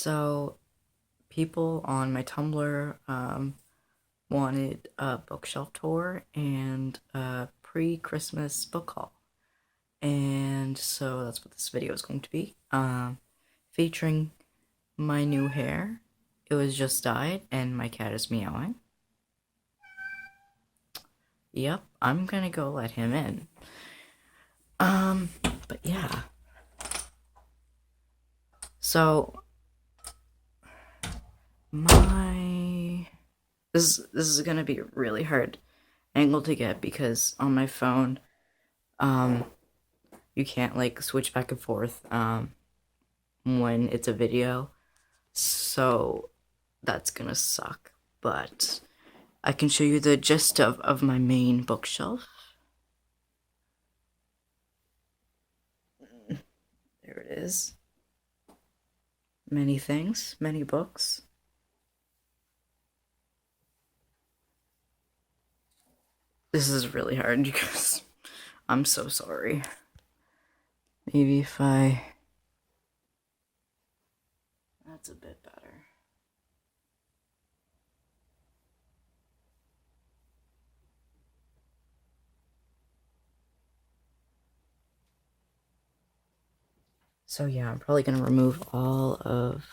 So, people on my Tumblr wanted a bookshelf tour and a pre-Christmas book haul. And so that's what this video is going to be. Featuring my new hair. It was just dyed and my cat is meowing. Yep, I'm gonna go let him in. But yeah. So this is gonna be a really hard angle to get because on my phone, you can't like switch back and forth when it's a video, so that's gonna suck. But I can show you the gist of my main bookshelf. There it is. Many things, many books. This is really hard, you guys. I'm so sorry. Maybe if that's a bit better. So yeah, I'm probably gonna remove all of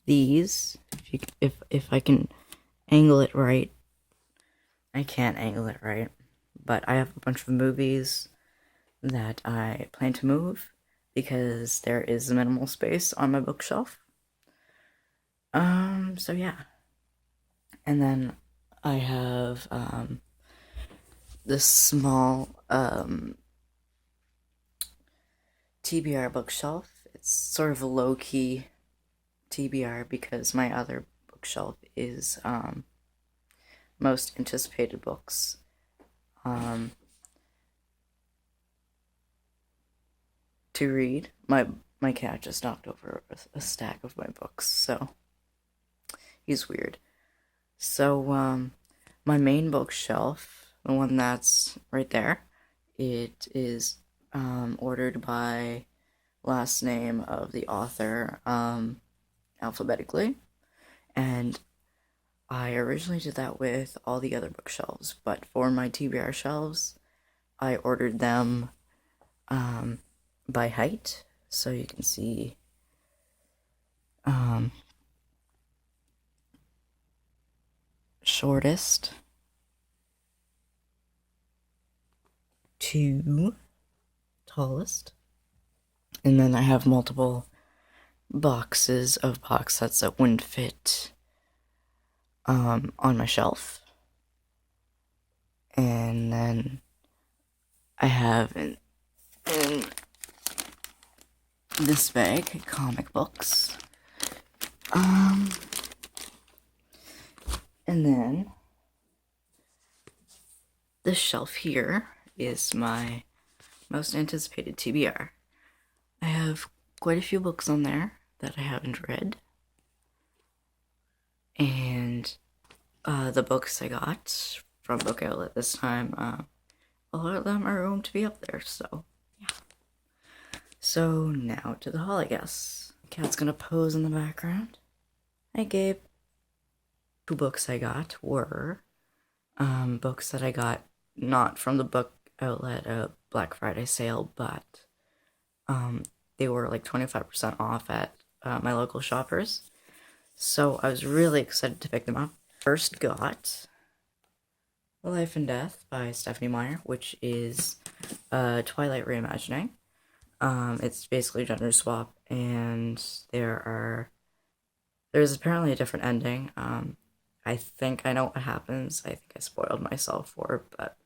these if I can angle it right. I can't angle it right, but I have a bunch of movies that I plan to move because there is minimal space on my bookshelf. So yeah. And then I have this small TBR bookshelf. It's sort of a low-key TBR because my other bookshelf is most anticipated books. To read. My cat just knocked over a stack of my books, so he's weird. So my main bookshelf, the one that's right there, it is ordered by last name of the author alphabetically, and I originally did that with all the other bookshelves, but for my TBR shelves, I ordered them by height, so you can see shortest to tallest, and then I have multiple boxes of box sets that wouldn't fit on my shelf, and then I have in this bag comic books, and then this shelf here is my most anticipated TBR. I have quite a few books on there that I haven't read, and the books I got from Book Outlet this time, a lot of them are going to be up there, so yeah. So now to the haul, I guess. Cat's gonna pose in the background. Hi, Gabe. Two books I got were books that I got not from the Book Outlet Black Friday sale, but they were like 25% off at my local Shoppers. So I was really excited to pick them up. First got Life and Death by Stephenie Meyer, which is a Twilight reimagining. It's basically gender swap, and there's apparently a different ending. I think I know what happens. I think I spoiled myself for it, but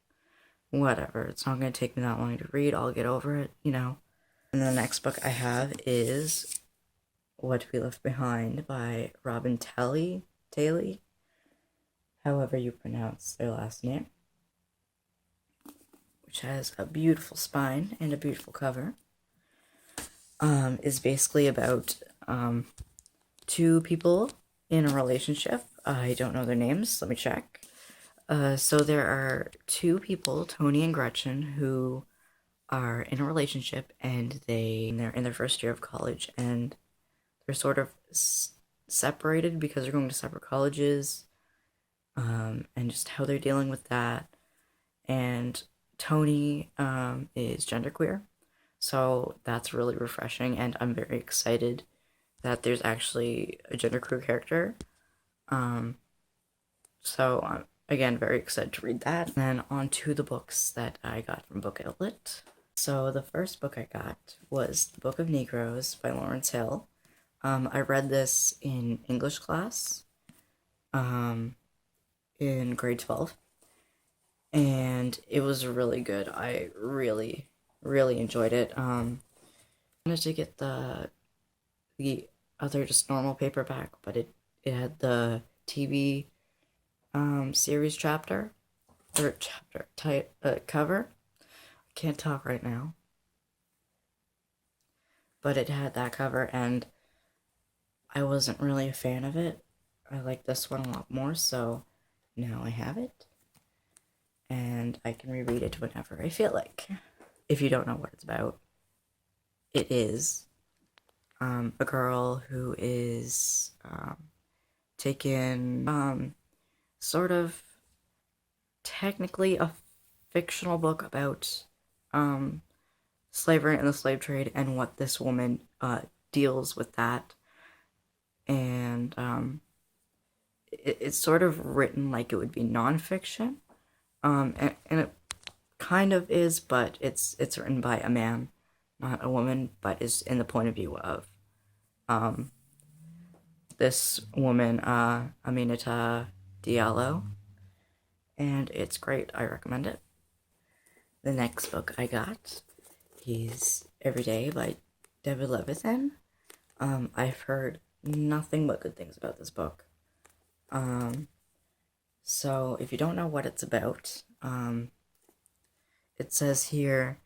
whatever. It's not going to take me that long to read. I'll get over it, you know. And the next book I have is What We Left Behind by Robin Talley, however you pronounce their last name, which has a beautiful spine and a beautiful cover. Is basically about two people in a relationship. I don't know their names. Let me check. So there are two people, Tony and Gretchen, who are in a relationship, and they're in their first year of college, and they're sort of separated because they're going to separate colleges, and just how they're dealing with that. And Tony is genderqueer, so that's really refreshing, and I'm very excited that there's actually a genderqueer character. So I'm again very excited to read that. And then on to the books that I got from Book Outlet. So the first book I got was The Book of Negroes by Lawrence Hill. I read this in English class in grade 12, and it was really good. I really, really enjoyed it. I wanted to get the other just normal paperback, but it had the TV series chapter or cover. I can't talk right now, but it had that cover, and I wasn't really a fan of it. I like this one a lot more, so now I have it, and I can reread it whenever I feel like. If you don't know what it's about, it is a girl who is taken sort of technically a fictional book about slavery and the slave trade and what this woman deals with that. And it's sort of written like it would be nonfiction, and it kind of is, but it's written by a man, not a woman, but is in the point of view of this woman, Aminata Diallo, and it's great. I recommend it. The next book I got is Every Day by David Levithan. I've heard nothing but good things about this book. So if you don't know what it's about, it says here,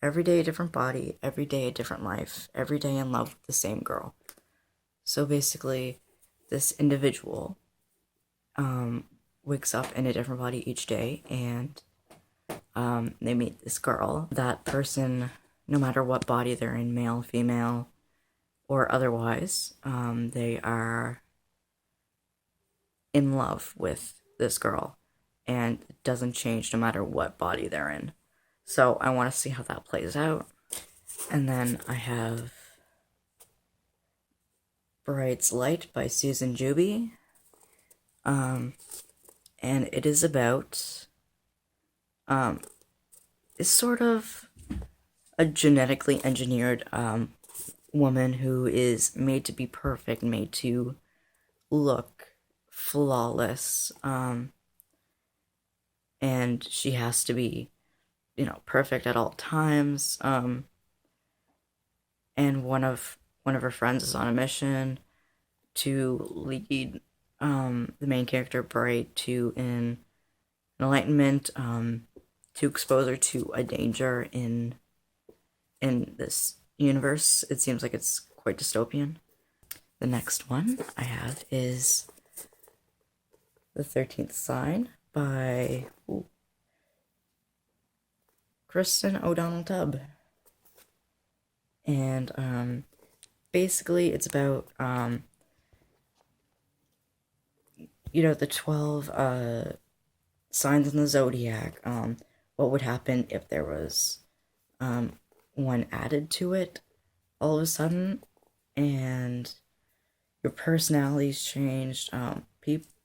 every day a different body, every day a different life, every day in love with the same girl. So basically, this individual wakes up in a different body each day, and they meet this girl. That person, no matter what body they're in, male, female, or otherwise, they are in love with this girl, and it doesn't change no matter what body they're in. So I want to see how that plays out. And then I have Bright's Light by Susan Juby. And it is about it's sort of a genetically engineered woman who is made to be perfect, made to look flawless, and she has to be, perfect at all times. And one of her friends is on a mission to lead the main character Bright to an enlightenment, to expose her to a danger in this universe. It seems like it's quite dystopian. The next one I have is The 13th Sign by Kristen O'Donnell Tubb. And basically it's about the 12 signs in the zodiac, what would happen if there was one added to it all of a sudden, and your personalities changed,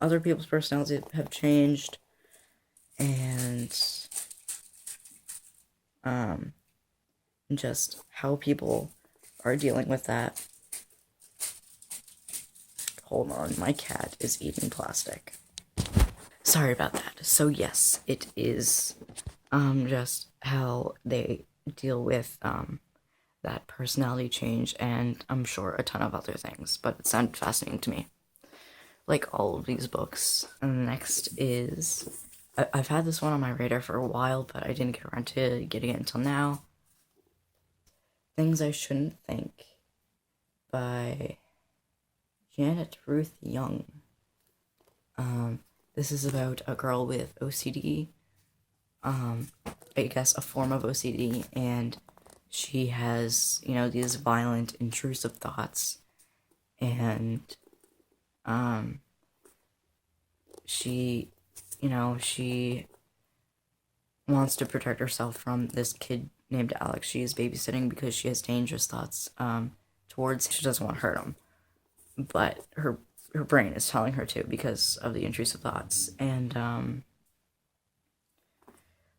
other people's personalities have changed, and just how people are dealing with that. Hold on, my cat is eating plastic. Sorry about that. So yes, it is just how they deal with that personality change, and I'm sure a ton of other things, but it sounded fascinating to me, like all of these books. And the next is, I've had this one on my radar for a while, but I didn't get around to getting it until now. Things I Shouldn't Think by Janet Ruth Young. This is about a girl with OCD, I guess a form of OCD, and she has, these violent, intrusive thoughts, and she, she wants to protect herself from this kid named Alex she is babysitting because she has dangerous thoughts towards him. She doesn't want to hurt him, but her brain is telling her to because of the intrusive thoughts. And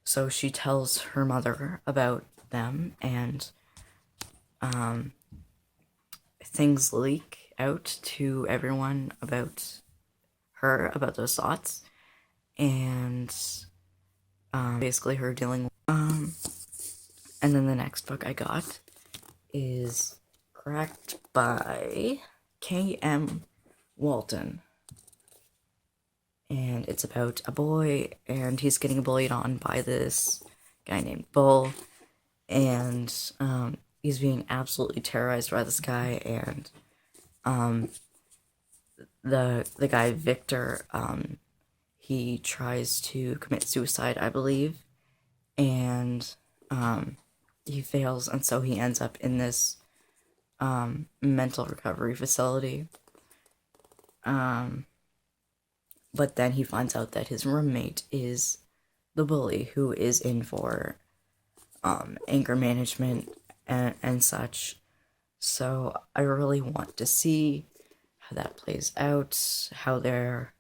so she tells her mother about them, and things leak out to everyone about her, about those thoughts, and basically her dealing. And then the next book I got is Cracked by K.M. Walton. And it's about a boy, and he's getting bullied on by this guy named Bull. And he's being absolutely terrorized by this guy, and the guy Victor, he tries to commit suicide, I believe, and he fails, and so he ends up in this mental recovery facility. But then he finds out that his roommate is the bully, who is in for anger management and such. So I really want to see how that plays out, how their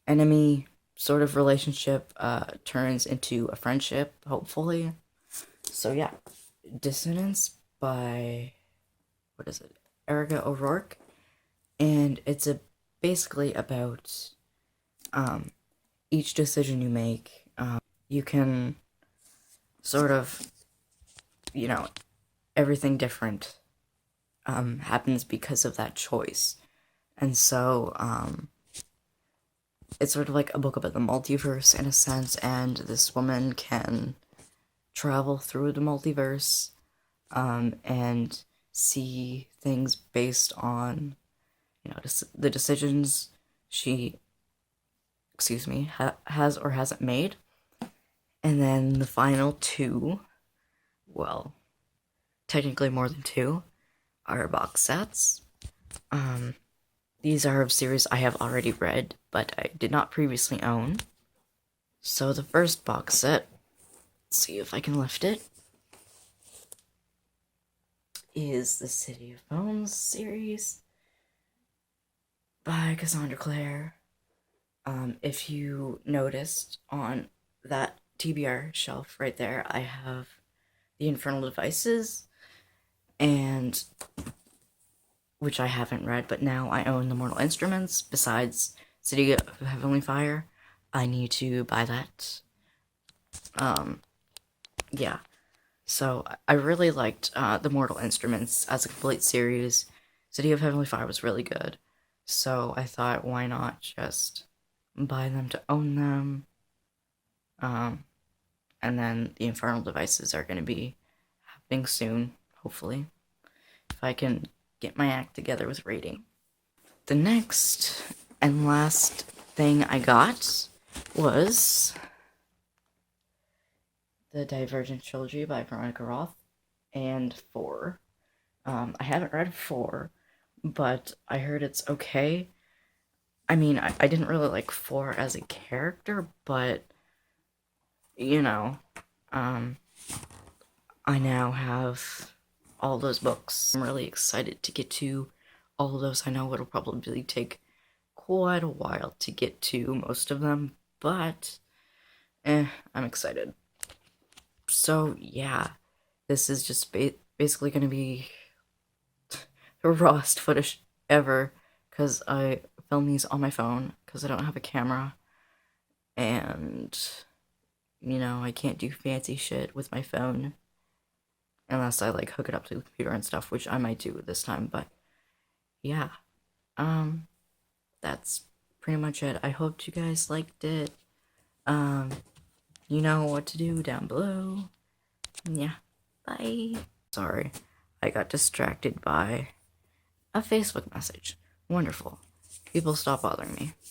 enemy sort of relationship turns into a friendship, hopefully. So yeah, Dissonance by, what is it, Erica O'Rourke, and it's basically about each decision you make, you can sort of, everything different happens because of that choice. And so it's sort of like a book about the multiverse in a sense, and this woman can travel through the multiverse and see things based on, the decisions she, has or hasn't made. And then the final two, well, technically more than two, are box sets. These are of series I have already read, but I did not previously own. So the first box set, let's see if I can lift it, is the City of Bones series by Cassandra Clare. If you noticed on that TBR shelf right there, I have the Infernal Devices, and which I haven't read, but now I own the Mortal Instruments. Besides City of Heavenly Fire, I need to buy that. Yeah. So I really liked the Mortal Instruments as a complete series. City of Heavenly Fire was really good, so I thought, why not just buy them to own them? And then the Infernal Devices are going to be happening soon, hopefully, if I can get my act together with reading. The next and last thing I got was the Divergent Trilogy by Veronica Roth and 4. I haven't read 4, but I heard it's okay. I mean, I didn't really like 4 as a character, but, I now have all those books. I'm really excited to get to all of those. I know it'll probably take quite a while to get to most of them, but I'm excited. So yeah, this is just basically going to be the rawest footage ever, because I film these on my phone because I don't have a camera, and I can't do fancy shit with my phone unless I like hook it up to the computer and stuff, which I might do this time. But yeah, that's pretty much it. I hope you guys liked it. You know what to do down below. Yeah, bye. Sorry, I got distracted by a Facebook message. Wonderful. People stop bothering me.